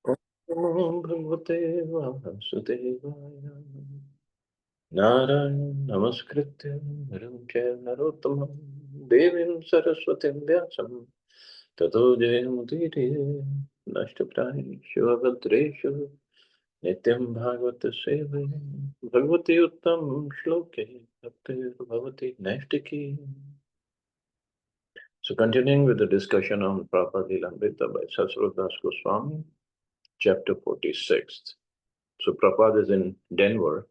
Om Bhagavate Vasudevaya. Narayan Namaskritya Naram Chaiva Narottamam Devim Saraswatim Vyasam Tato Jayamudire Nashtaprahishu Abhadreshu Nityam Bhagavata Sevaya Bhagavati Uttam Shloke Bhaktir Bhavati Naistiki. So continuing with the discussion on Prabhupada Lilamrita by Srila Goswami, chapter 46. So Prabhupada is in Denver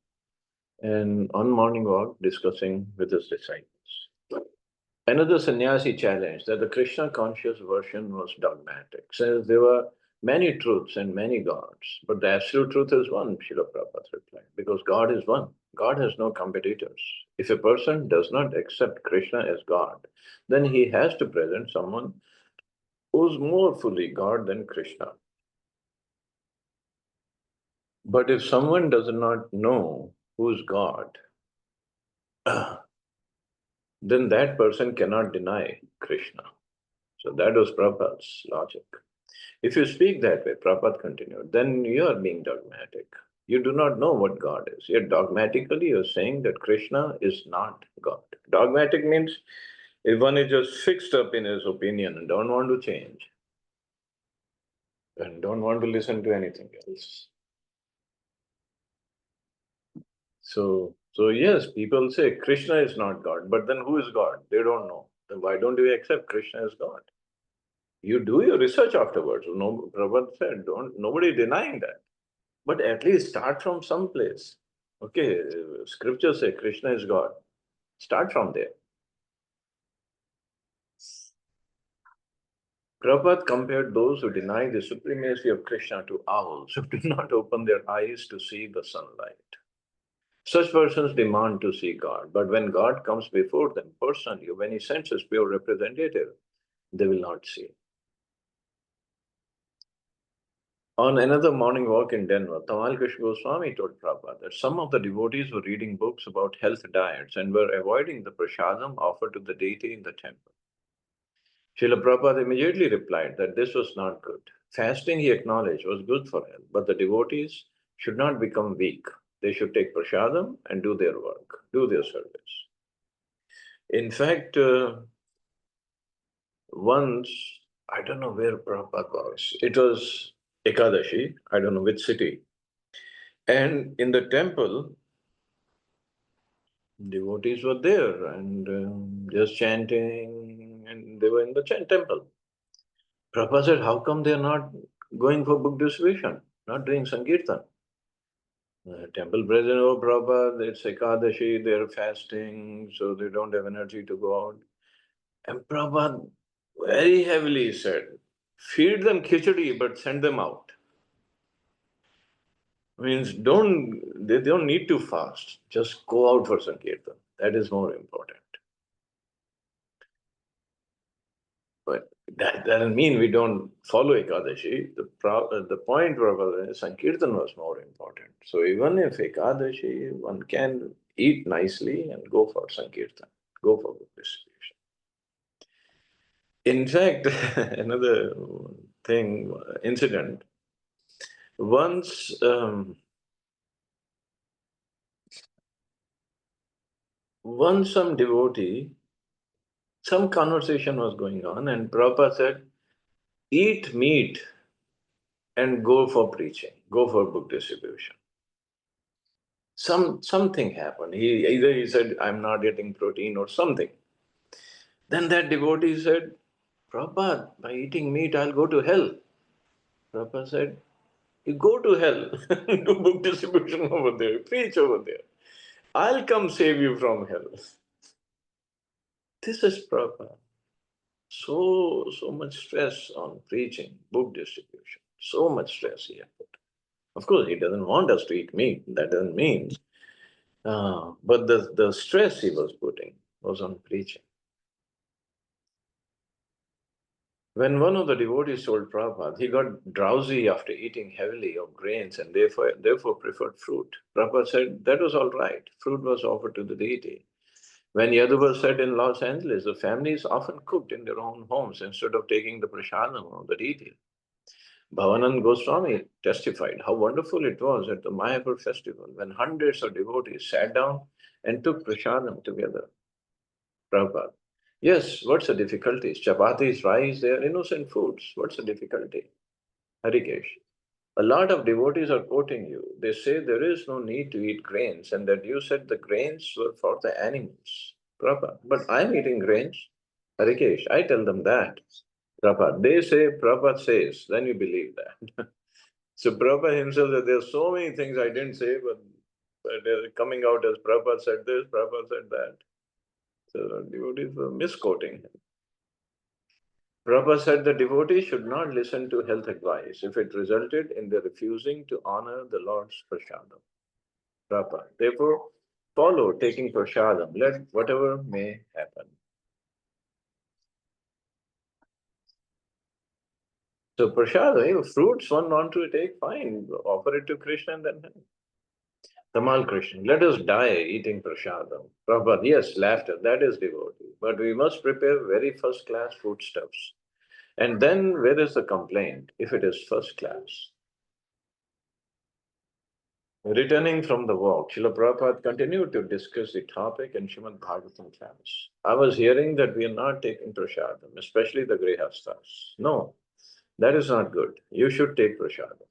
and on morning walk discussing with his disciples. Another sannyasi challenged that the Krishna conscious version was dogmatic, says there were many truths and many gods, but the absolute truth is one, Srila Prabhupada replied, because God is one. God has no competitors. If a person does not accept Krishna as God, then he has to present someone who's more fully God than Krishna. But if someone does not know who's God, then that person cannot deny Krishna. So that was Prabhupada's logic. If you speak that way, Prabhupada continued, then you are being dogmatic. You do not know what God is. Yet dogmatically you're saying that Krishna is not God. Dogmatic means if one is just fixed up in his opinion and don't want to change and don't want to listen to anything else. So yes, people say Krishna is not God, but then who is God? They don't know. Then why don't we accept Krishna as God? You do your research afterwards. No, Prabhupada said, don't, nobody denying that. But at least start from some place. Okay, scriptures say Krishna is God. Start from there. Prabhupada compared those who deny the supremacy of Krishna to owls who do not open their eyes to see the sunlight. Such persons demand to see God, but when God comes before them personally, when he sends his pure representative, they will not see. On another morning walk in Denver, Tamal Krishna Goswami told Prabhupada that some of the devotees were reading books about health diets and were avoiding the prasadam offered to the deity in the temple. Srila Prabhupada immediately replied that this was not good. Fasting, he acknowledged, was good for health, but the devotees should not become weak. They should take prasadam and do their work, do their service. In fact, once, I don't know where Prabhupada was, it was Ekadashi, I don't know which city, and in the temple, devotees were there and just chanting, and they were in the temple. Prabhupada said, how come they're not going for book distribution, not doing Sankirtan? Temple president, oh Prabhupada, it's Ekadashi, they're fasting, so they don't have energy to go out. And Prabhupada very heavily said, feed them khichdi, but send them out. Means they don't need to fast, just go out for Sankirtan. That is more important. But that doesn't mean we don't follow Ekadashi. The point, Prabhupada, is Sankirtan was more important. So even if Ekadashi, one can eat nicely and go for Sankirtan, go for good distribution. In fact, another thing, incident, once some devotee, some conversation was going on, and Prabhupada said, eat meat and go for preaching, go for book distribution. Something happened. Either he said, I'm not getting protein or something. Then that devotee said, Prabhupada, by eating meat, I'll go to hell. Prabhupada said, you go to hell, do book distribution over there, preach over there. I'll come save you from hell. This is Prabhupada. So much stress on preaching, book distribution. So much stress he had put. Of course, he doesn't want us to eat meat. That doesn't mean. But the stress he was putting was on preaching. When one of the devotees told Prabhupada, he got drowsy after eating heavily of grains and therefore preferred fruit. Prabhupada said that was all right. Fruit was offered to the deity. When Yadava said in Los Angeles, the families often cooked in their own homes instead of taking the prasadam of the deity. Bhavanand Goswami testified how wonderful it was at the Mayapur festival when hundreds of devotees sat down and took prasadam together. Prabhupada. Yes, what's the difficulty? Chapatis, rice, they are innocent foods. What's the difficulty? Harikesh. A lot of devotees are quoting you. They say there is no need to eat grains and that you said the grains were for the animals. Prabhupada. But I'm eating grains. Harikesh, I tell them that. Prabhupada. They say Prabhupada says, then you believe that. So Prabhupada himself said there are so many things I didn't say, but they're coming out as Prabhupada said this, Prabhupada said that. So devotees were misquoting him. Prabhupada said the devotee should not listen to health advice if it resulted in their refusing to honor the Lord's prasadam. Prabhupada. Therefore, follow taking prasadam, let whatever may happen. So prasadam, fruits one want to take, fine, offer it to Krishna and then Tamal Krishna, let us die eating prasadam. Prabhupada, yes, laughter, that is devotee. But we must prepare very first class foodstuffs. And then where is the complaint if it is first class? Returning from the walk, Srila Prabhupada continued to discuss the topic in Srimad Bhagavatam class. I was hearing that we are not taking prasadam, especially the grihasthas. No, that is not good. You should take prasadam.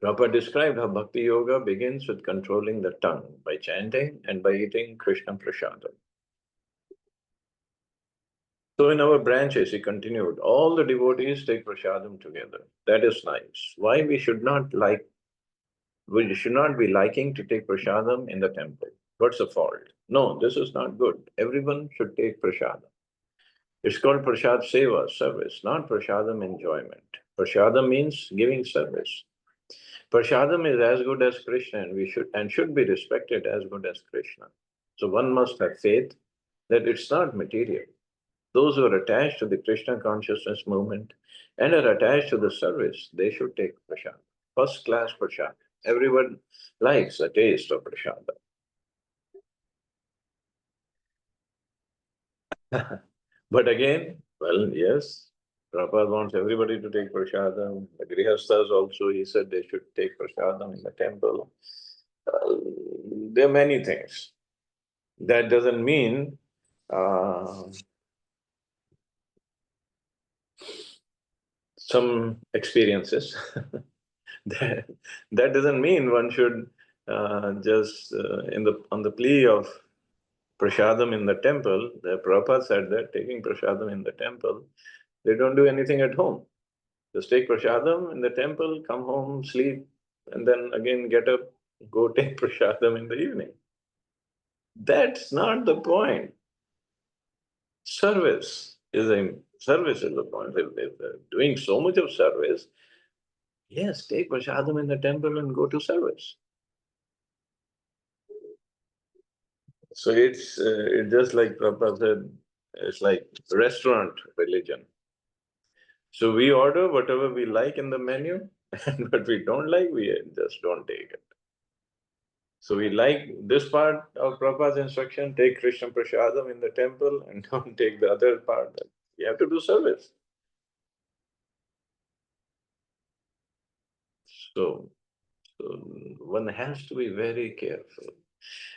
Prabhupada described how bhakti yoga begins with controlling the tongue by chanting and by eating Krishna prasadam. So in our branches, he continued, all the devotees take prasadam together. That is nice. Why we should not be liking to take prasadam in the temple? What's the fault? No, this is not good. Everyone should take prasadam. It's called prasad seva, service, not prasadam enjoyment. Prasadam means giving service. Prasadam is as good as Krishna and should be respected as good as Krishna. So one must have faith that it's not material. Those who are attached to the Krishna consciousness movement and are attached to the service, they should take prasad. First class prasad. Everyone likes a taste of prasad. But again, well, yes, Prabhupada wants everybody to take prasadam. The grihasthas also, he said they should take prasadam in the temple. There are many things. That doesn't mean some experiences. that, that doesn't mean one should just on the plea of prasadam in the temple, the Prabhupada said that taking prasadam in the temple, they don't do anything at home. Just take prasadam in the temple, come home, sleep, and then again get up, go take prasadam in the evening. That's not the point. Service is the point. If they're doing so much of service, yes, take prasadam in the temple and go to service. So it's just like Prabhupada said, it's like restaurant religion. So we order whatever we like in the menu, and what we don't like, we just don't take it. So we like this part of Prabhupada's instruction, take Krishna Prasadam in the temple and don't take the other part. You have to do service. So, so one has to be very careful.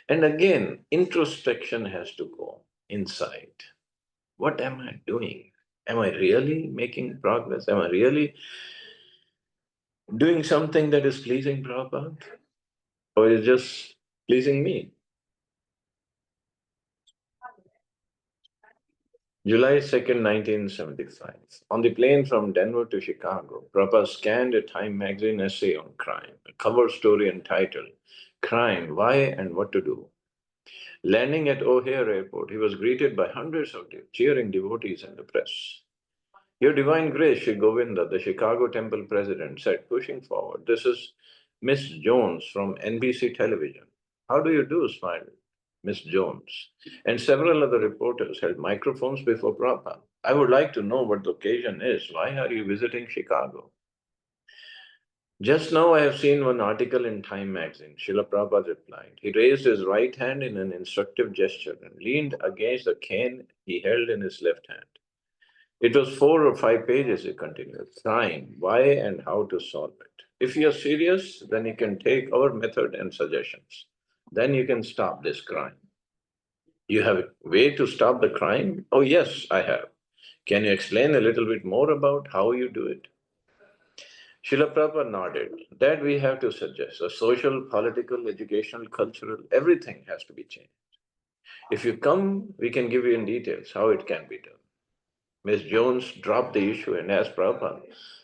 And again, introspection has to go inside. What am I doing? Am I really making progress? Am I really doing something that is pleasing Prabhupada? Or is just pleasing me? July 2nd, 1975. On the plane from Denver to Chicago, Prabhupada scanned a Time magazine essay on crime, a cover story entitled, Crime, Why and What to Do. Landing at O'Hare Airport, he was greeted by hundreds of cheering devotees and the press. Your Divine Grace, Sri Govinda, the Chicago Temple president, said, pushing forward, this is Miss Jones from NBC television. How do you do? Smiled Miss Jones. And several other reporters held microphones before Prabhupada. I would like to know what the occasion is. Why are you visiting Chicago? Just now I have seen one article in Time magazine, Srila Prabhupada replied. He raised his right hand in an instructive gesture and leaned against the cane he held in his left hand. It was 4 or 5 pages, he continued. Crime, why and how to solve it. If you're serious, then you can take our method and suggestions. Then you can stop this crime. You have a way to stop the crime? Oh, yes, I have. Can you explain a little bit more about how you do it? Srila Prabhupada nodded. That we have to suggest. The social, political, educational, cultural, everything has to be changed. If you come, we can give you in details how it can be done. Miss Jones dropped the issue and asked Prabhupada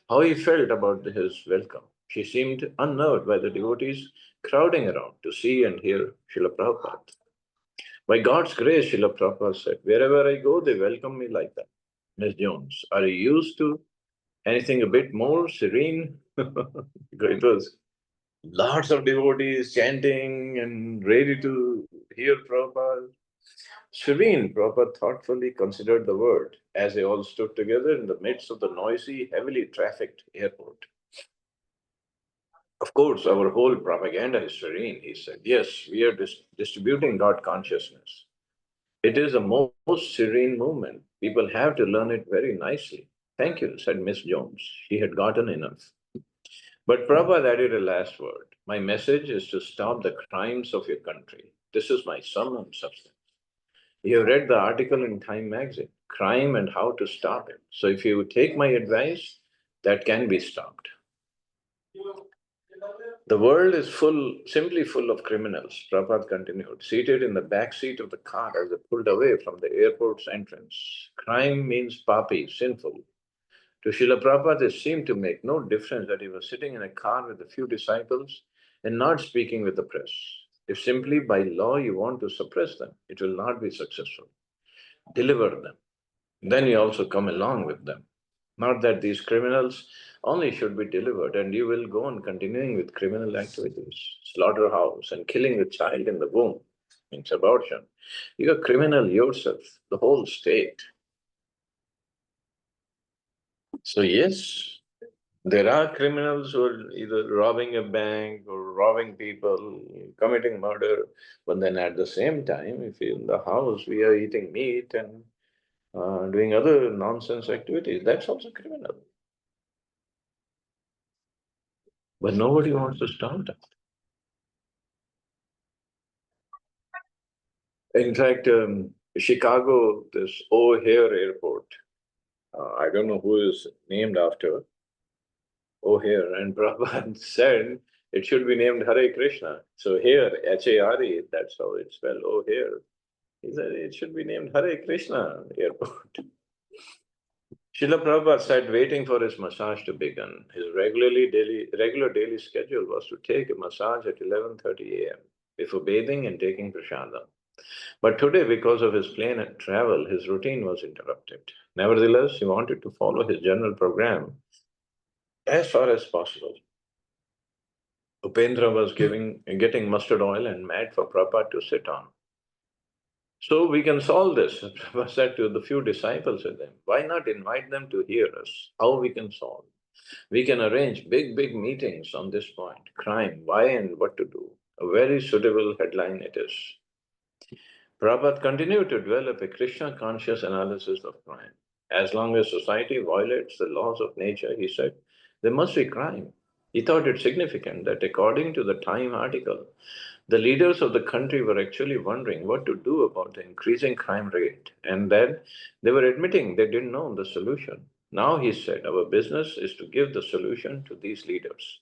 how he felt about his welcome. She seemed unnerved by the devotees crowding around to see and hear Srila Prabhupada. By God's grace, Srila Prabhupada said, wherever I go, they welcome me like that. Miss Jones, are you used to anything a bit more serene? It was lots of devotees chanting and ready to hear Prabhupada. Serene, Prabhupada thoughtfully considered the word as they all stood together in the midst of the noisy, heavily trafficked airport. Of course, our whole propaganda is serene, he said. Yes, we are distributing God consciousness. It is a most serene movement. People have to learn it very nicely. Thank you, said Miss Jones. She had gotten enough. But Prabhupada added a last word. My message is to stop the crimes of your country. This is my sum and substance. You have read the article in Time magazine, Crime and How to Stop It. So if you take my advice, that can be stopped. The world is simply full of criminals, Prabhupada continued, seated in the back seat of the car as they pulled away from the airport's entrance. Crime means papi, sinful. To Srila Prabhupada, it seemed to make no difference that he was sitting in a car with a few disciples and not speaking with the press. If simply by law you want to suppress them, it will not be successful. Deliver them. Then you also come along with them. Not that these criminals only should be delivered and you will go on continuing with criminal activities, slaughterhouse and killing the child in the womb, means abortion. You are criminal yourself, the whole state. So yes, there are criminals who are either robbing a bank or robbing people, committing murder, but then at the same time, if in the house we are eating meat and doing other nonsense activities, that's also criminal. But nobody wants to stop that. In fact, Chicago, this O'Hare Airport, I don't know who is named after O'Hare, and Prabhupada said it should be named Hare Krishna. So here, H-A-R-E, that's how it's spelled, O'Hare. He said it should be named Hare Krishna Airport. Srila Prabhupada sat waiting for his massage to begin. His regular daily schedule was to take a massage at 11:30 a.m. before bathing and taking prasadam. But today, because of his plane travel, his routine was interrupted. Nevertheless, he wanted to follow his general program as far as possible. Upendra was getting mustard oil and mat for Prabhupada to sit on. So we can solve this. Prabhupada said to the few disciples with him, why not invite them to hear us? How we can solve? We can arrange big meetings on this point. Crime, why and what to do. A very suitable headline it is. Prabhupada continued to develop a Krishna conscious analysis of crime. As long as society violates the laws of nature, he said, there must be crime. He thought it significant that according to the Time article, the leaders of the country were actually wondering what to do about the increasing crime rate, and then they were admitting they didn't know the solution. Now he said, our business is to give the solution to these leaders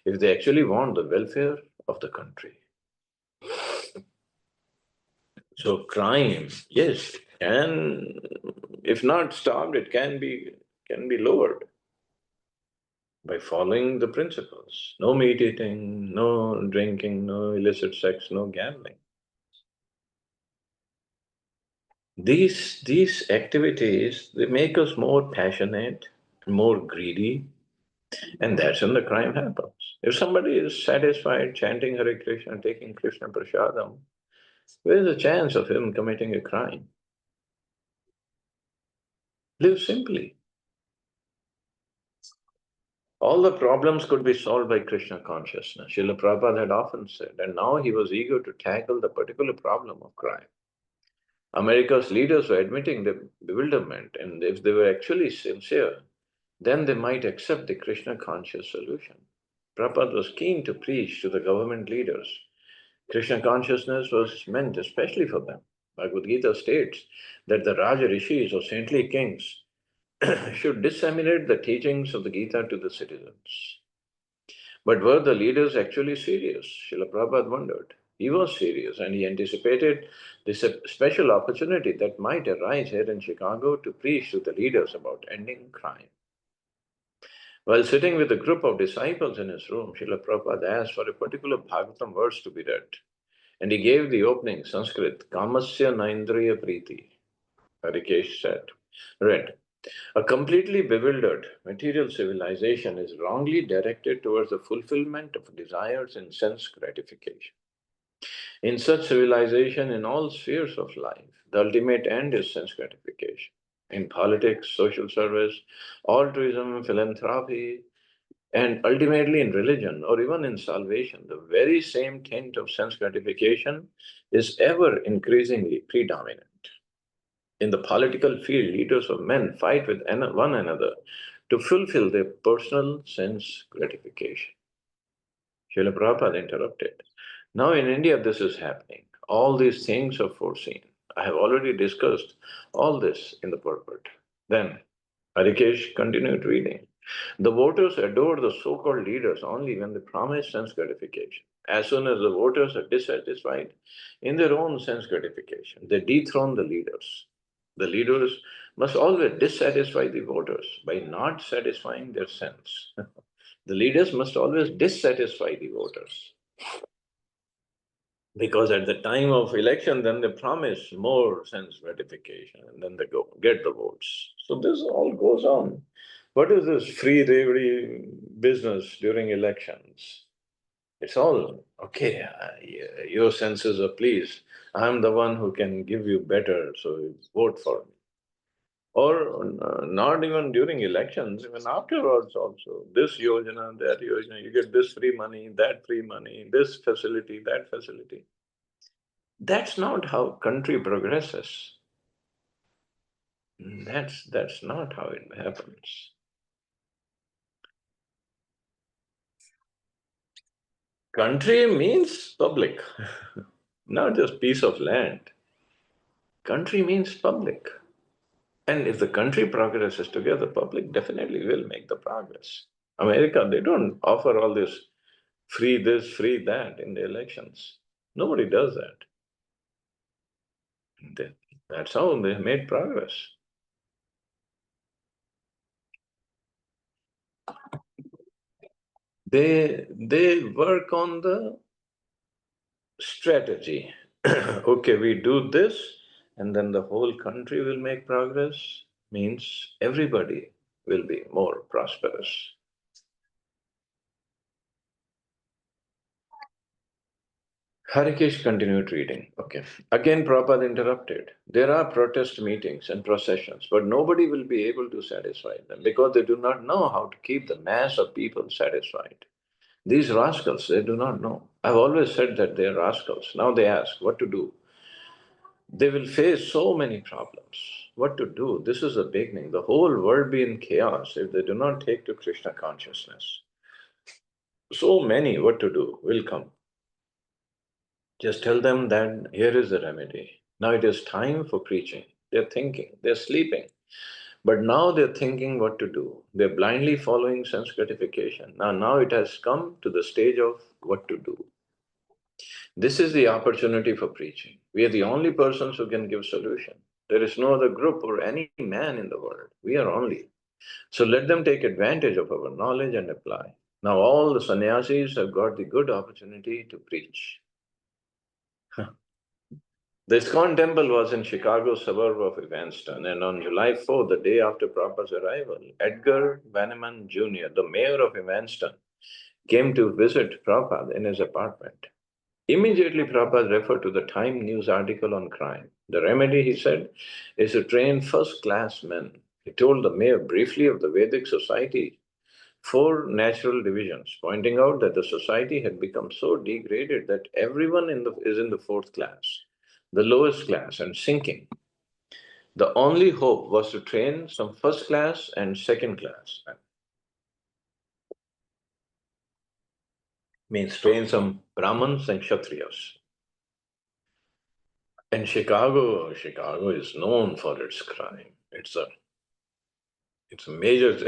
if they actually want the welfare of the country. So crime, yes, can, if not stopped, it can be lowered by following the principles. No meat eating, no drinking, no illicit sex, no gambling. These activities, they make us more passionate, more greedy, and that's when the crime happens. If somebody is satisfied chanting Hare Krishna, taking Krishna Prasadam, where's the chance of him committing a crime? Live simply. All the problems could be solved by Krishna consciousness. Srila Prabhupada had often said, and now he was eager to tackle the particular problem of crime. America's leaders were admitting their bewilderment, and if they were actually sincere, then they might accept the Krishna conscious solution. Prabhupada was keen to preach to the government leaders. Krishna consciousness was meant especially for them. Bhagavad Gita states that the Raja Rishis or saintly kings should disseminate the teachings of the Gita to the citizens. But were the leaders actually serious? Srila Prabhupada wondered. He was serious and he anticipated this special opportunity that might arise here in Chicago to preach to the leaders about ending crime. While sitting with a group of disciples in his room, Srila Prabhupada asked for a particular Bhagavatam verse to be read. And he gave the opening Sanskrit, Kamasya Naindriya Priti. Harikesh said, read, a completely bewildered material civilization is wrongly directed towards the fulfillment of desires and sense gratification. In such civilization, in all spheres of life, the ultimate end is sense gratification. In politics, social service, altruism, philanthropy, and ultimately in religion or even in salvation, the very same taint of sense gratification is ever increasingly predominant. In the political field, leaders of men fight with one another to fulfill their personal sense gratification. Srila Prabhupada interrupted. Now in India, this is happening. All these things are foreseen. I have already discussed all this in the purport. Then Harikesh continued reading. The voters adore the so-called leaders only when they promise sense gratification. As soon as the voters are dissatisfied in their own sense gratification, they dethrone the leaders. The leaders must always dissatisfy the voters by not satisfying their sense. The leaders must always dissatisfy the voters. Because at the time of election, then they promise more sense gratification and then they go get the votes. So this all goes on. What is this free reverie business during elections? It's all okay. Your senses are pleased. I'm the one who can give you better, so vote for me. Or not even during elections, even afterwards also. This yojana, that yojana, you get this free money, that free money, this facility, that facility. That's not how country progresses. That's not how it happens. Country means public, not just piece of land. Country means public. And if the country progresses together, public definitely will make the progress. America, they don't offer all this, free that in the elections. Nobody does that. That's how they made progress. They work on the strategy. Okay, we do this, and then the whole country will make progress, means everybody will be more prosperous. Harikesh continued reading. Okay. Again, Prabhupada interrupted. There are protest meetings and processions, but nobody will be able to satisfy them because they do not know how to keep the mass of people satisfied. These rascals, they do not know. I've always said that they're rascals. Now they ask what to do. They will face so many problems. What to do? This is the beginning. The whole world be in chaos if they do not take to Krishna consciousness. So many what to do will come. Just tell them that here is the remedy. Now it is time for preaching. They're thinking, they're sleeping. But now they're thinking what to do. They're blindly following sense gratification. Now it has come to the stage of what to do. This is the opportunity for preaching. We are the only persons who can give solution. There is no other group or any man in the world. We are only. So let them take advantage of our knowledge and apply. Now all the sannyasis have got the good opportunity to preach. The ISKCON temple was in Chicago's suburb of Evanston, and on July 4th, the day after Prabhupada's arrival, Edgar Banneman Jr., the mayor of Evanston, came to visit Prabhupada in his apartment. Immediately, Prabhupada referred to the Time news article on crime. The remedy, he said, is to train first-class men. He told the mayor briefly of the Vedic society, 4 natural divisions, pointing out that the society had become so degraded that everyone is in the 4th class. the lowest class, and sinking. The only hope was to train some first class and second class. Means train some Brahmins and Kshatriyas. And Chicago is known for its crime. It's a major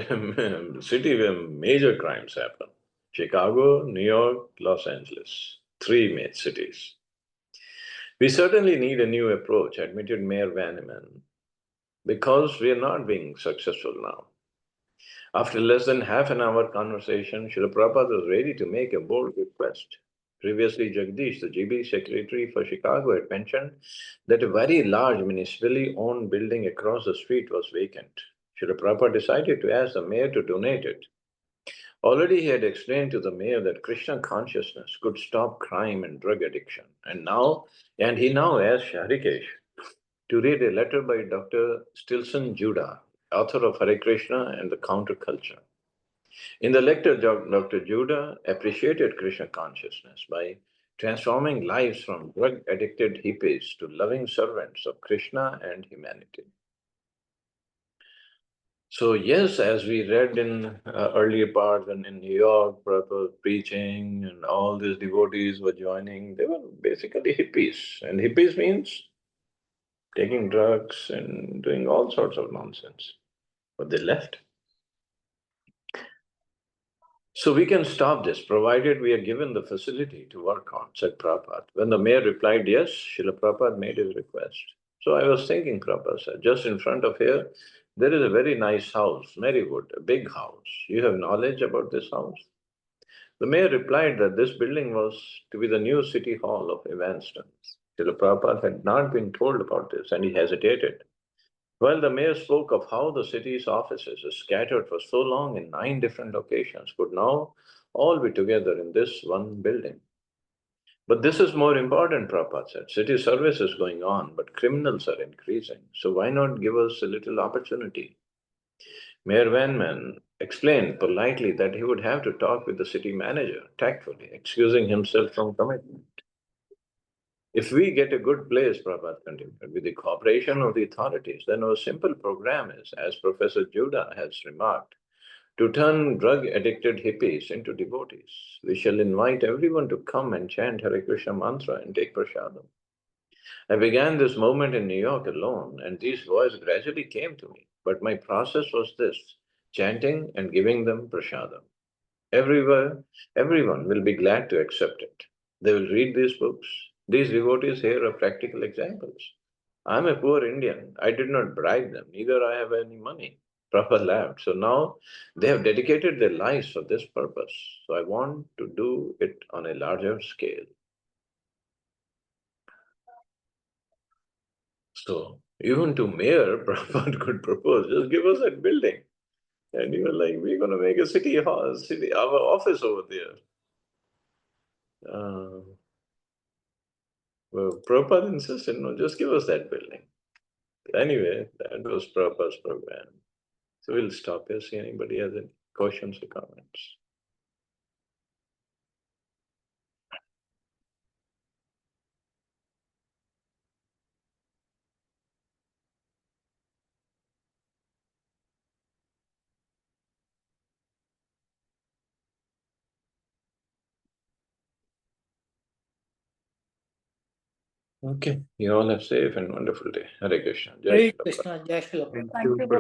city where major crimes happen. Chicago, New York, Los Angeles, three major cities. We certainly need a new approach, admitted Mayor Vanneman, because we are not being successful now. After less than half an hour conversation, Srila Prabhupada was ready to make a bold request. Previously, Jagdish, the GB secretary for Chicago, had mentioned that a very large municipally owned building across the street was vacant. Srila Prabhupada decided to ask the mayor to donate it. Already he had explained to the mayor that Krishna consciousness could stop crime and drug addiction. And he now asked Harikesh to read a letter by Dr. Stilson Judah, author of Hare Krishna and the Counterculture. In the lecture, Dr. Judah appreciated Krishna consciousness by transforming lives from drug-addicted hippies to loving servants of Krishna and humanity. So yes, as we read in earlier parts and in New York, Prabhupada was preaching and all these devotees were joining, they were basically hippies. And hippies means taking drugs and doing all sorts of nonsense. But they left. So we can stop this, provided we are given the facility to work on, said Prabhupada. When the mayor replied yes, Srila Prabhupada made his request. So I was thinking, Prabhupada said, just in front of here, there is a very nice house, Marywood, a big house. You have knowledge about this house? The mayor replied that this building was to be the new city hall of Evanston. Srila Prabhupada had not been told about this, and he hesitated. Well, the mayor spoke of how the city's offices, scattered for so long in 9 different locations, could now all be together in this one building. But this is more important, Prabhupada said. City service is going on, but criminals are increasing. So why not give us a little opportunity? Mayor Vanman explained politely that he would have to talk with the city manager, tactfully, excusing himself from commitment. If we get a good place, Prabhupada continued, with the cooperation of the authorities, then our simple program is, as Professor Judah has remarked, to turn drug-addicted hippies into devotees. We shall invite everyone to come and chant Hare Krishna mantra and take prasadam. I began this movement in New York alone, and these boys gradually came to me. But my process was this, chanting and giving them prasadam. Everyone will be glad to accept it. They will read these books. These devotees here are practical examples. I'm a poor Indian. I did not bribe them, neither I have any money. Prabhupada laughed. So now they have dedicated their lives for this purpose. So I want to do it on a larger scale. So even to mayor, Prabhupada could propose, just give us that building. And you were like, we're going to make a city hall, our office over there. Well, Prabhupada insisted, no, just give us that building. Anyway, that was Prabhupada's program. So we'll stop here, see anybody has any questions or comments. Okay, you all have safe and wonderful day. Hare Krishna. Jai Hare Shri Prabhupada. Krishna, Jai Shri Prabhupada. Thank you.